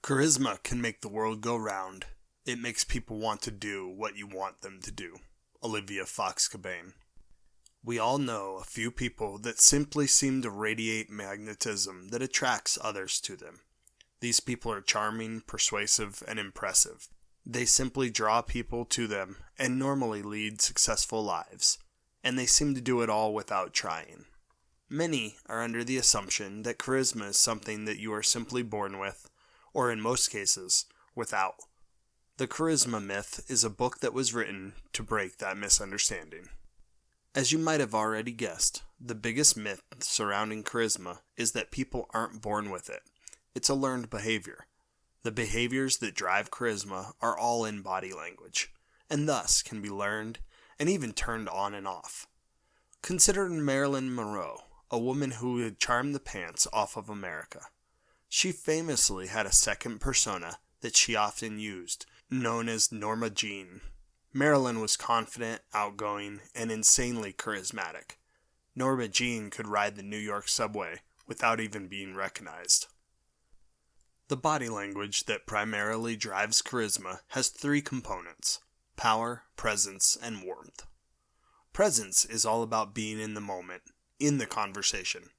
Charisma can make the world go round. It makes people want to do what you want them to do. Olivia Fox Cabane. We all know a few people that simply seem to radiate magnetism that attracts others to them. These people are charming, persuasive, and impressive. They simply draw people to them and normally lead successful lives. And they seem to do it all without trying. Many are under the assumption that charisma is something that you are simply born with, or in most cases, without. The Charisma Myth is a book that was written to break that misunderstanding. As you might have already guessed, the biggest myth surrounding charisma is that people aren't born with it. It's a learned behavior. The behaviors that drive charisma are all in body language, and thus can be learned and even turned on and off. Consider Marilyn Monroe, a woman who had charmed the pants off of America. She famously had a second persona that she often used, known as Norma Jean. Marilyn was confident, outgoing, and insanely charismatic. Norma Jean could ride the New York subway without even being recognized. The body language that primarily drives charisma has three components: power, presence, and warmth. Presence is all about being in the moment, in the conversation.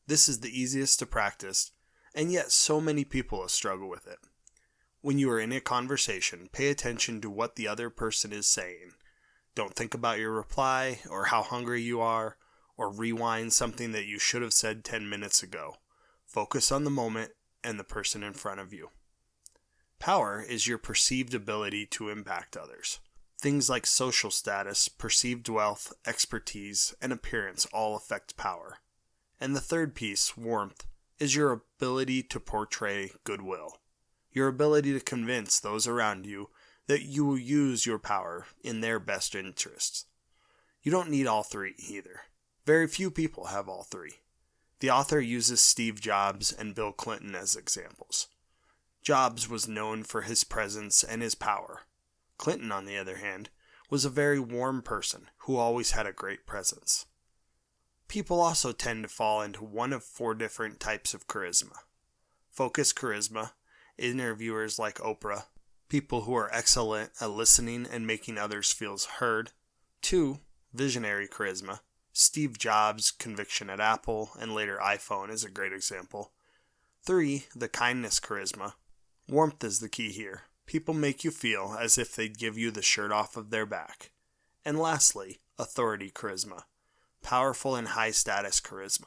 This is the easiest to practice, and yet so many people struggle with it. When you are in a conversation, pay attention to what the other person is saying. Don't think about your reply, or how hungry you are, or rewind something that you should have said 10 minutes ago. Focus on the moment and the person in front of you. Power is your perceived ability to impact others. Things like social status, perceived wealth, expertise, and appearance all affect power. And the third piece, warmth, is your ability to portray goodwill. Your ability to convince those around you that you will use your power in their best interests. You don't need all three either. Very few people have all three. The author uses Steve Jobs and Bill Clinton as examples. Jobs was known for his presence and his power. Clinton, on the other hand, was a very warm person who always had a great presence. People also tend to fall into one of four different types of charisma. Focus charisma, interviewers like Oprah, people who are excellent at listening and making others feel heard. 2. Visionary charisma. Steve Jobs' conviction at Apple and later iPhone is a great example. 3. The kindness charisma. Warmth is the key here. People make you feel as if they'd give you the shirt off of their back. And lastly, authority charisma. Powerful and high status charisma.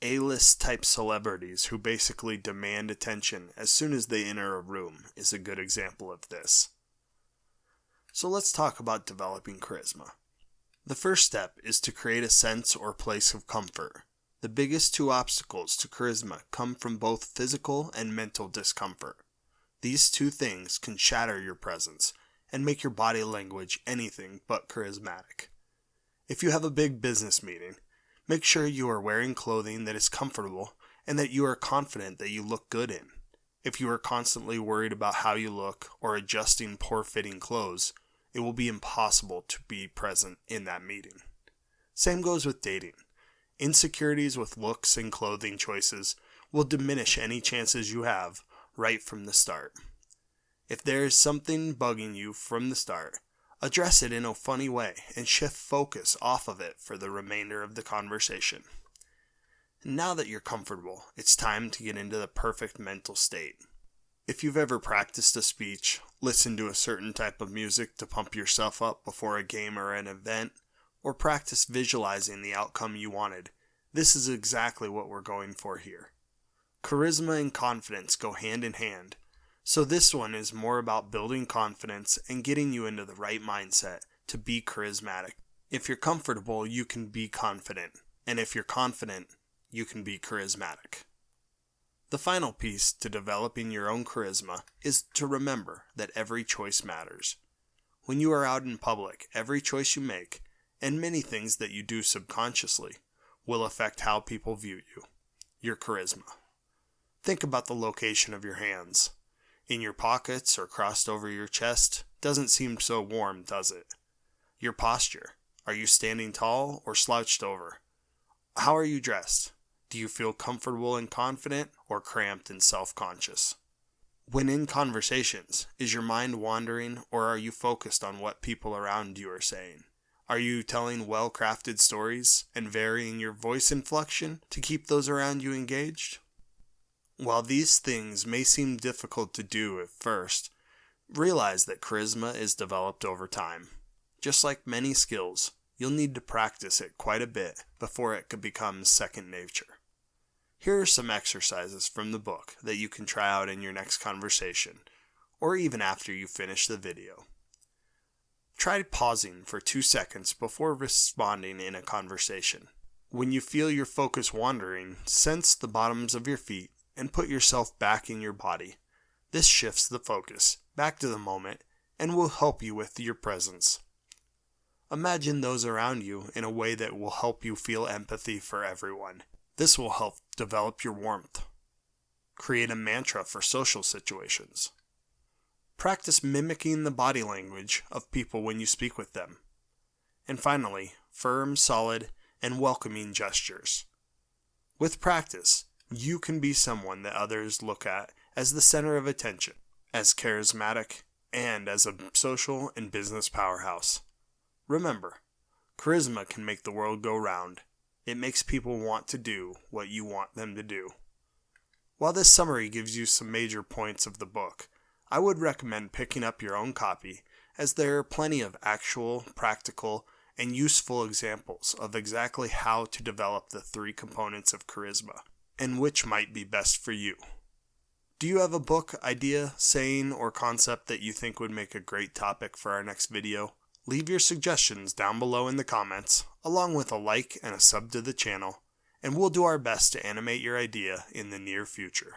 A-list type celebrities who basically demand attention as soon as they enter a room is a good example of this. So let's talk about developing charisma. The first step is to create a sense or place of comfort. The biggest two obstacles to charisma come from both physical and mental discomfort. These two things can shatter your presence and make your body language anything but charismatic. If you have a big business meeting, make sure you are wearing clothing that is comfortable and that you are confident that you look good in. If you are constantly worried about how you look or adjusting poor-fitting clothes, it will be impossible to be present in that meeting. Same goes with dating. Insecurities with looks and clothing choices will diminish any chances you have right from the start. If there is something bugging you from the start, address it in a funny way and shift focus off of it for the remainder of the conversation. Now that you're comfortable, it's time to get into the perfect mental state. If you've ever practiced a speech, listened to a certain type of music to pump yourself up before a game or an event, or practiced visualizing the outcome you wanted, this is exactly what we're going for here. Charisma and confidence go hand in hand. So this one is more about building confidence and getting you into the right mindset to be charismatic. If you're comfortable, you can be confident. And if you're confident, you can be charismatic. The final piece to developing your own charisma is to remember that every choice matters. When you are out in public, every choice you make, and many things that you do subconsciously, will affect how people view you, your charisma. Think about the location of your hands. In your pockets or crossed over your chest doesn't seem so warm, does it? Your posture. Are you standing tall or slouched over? How are you dressed? Do you feel comfortable and confident or cramped and self-conscious? When in conversations, is your mind wandering, or are you focused on what people around you are saying? Are you telling well-crafted stories and varying your voice inflection to keep those around you engaged? While these things may seem difficult to do at first, realize that charisma is developed over time. Just like many skills, you'll need to practice it quite a bit before it could become second nature. Here are some exercises from the book that you can try out in your next conversation, or even after you finish the video. Try pausing for 2 seconds before responding in a conversation. When you feel your focus wandering, sense the bottoms of your feet and put yourself back in your body. This shifts the focus back to the moment and will help you with your presence. Imagine those around you in a way that will help you feel empathy for everyone. This will help develop your warmth. Create a mantra for social situations. Practice mimicking the body language of people when you speak with them. And finally, firm, solid, and welcoming gestures. With practice, you can be someone that others look at as the center of attention, as charismatic, and as a social and business powerhouse. Remember, charisma can make the world go round. It makes people want to do what you want them to do. While this summary gives you some major points of the book, I would recommend picking up your own copy, as there are plenty of actual, practical, and useful examples of exactly how to develop the 3 components of charisma, and which might be best for you. Do you have a book, idea, saying, or concept that you think would make a great topic for our next video? Leave your suggestions down below in the comments, along with a like and a sub to the channel, and we'll do our best to animate your idea in the near future.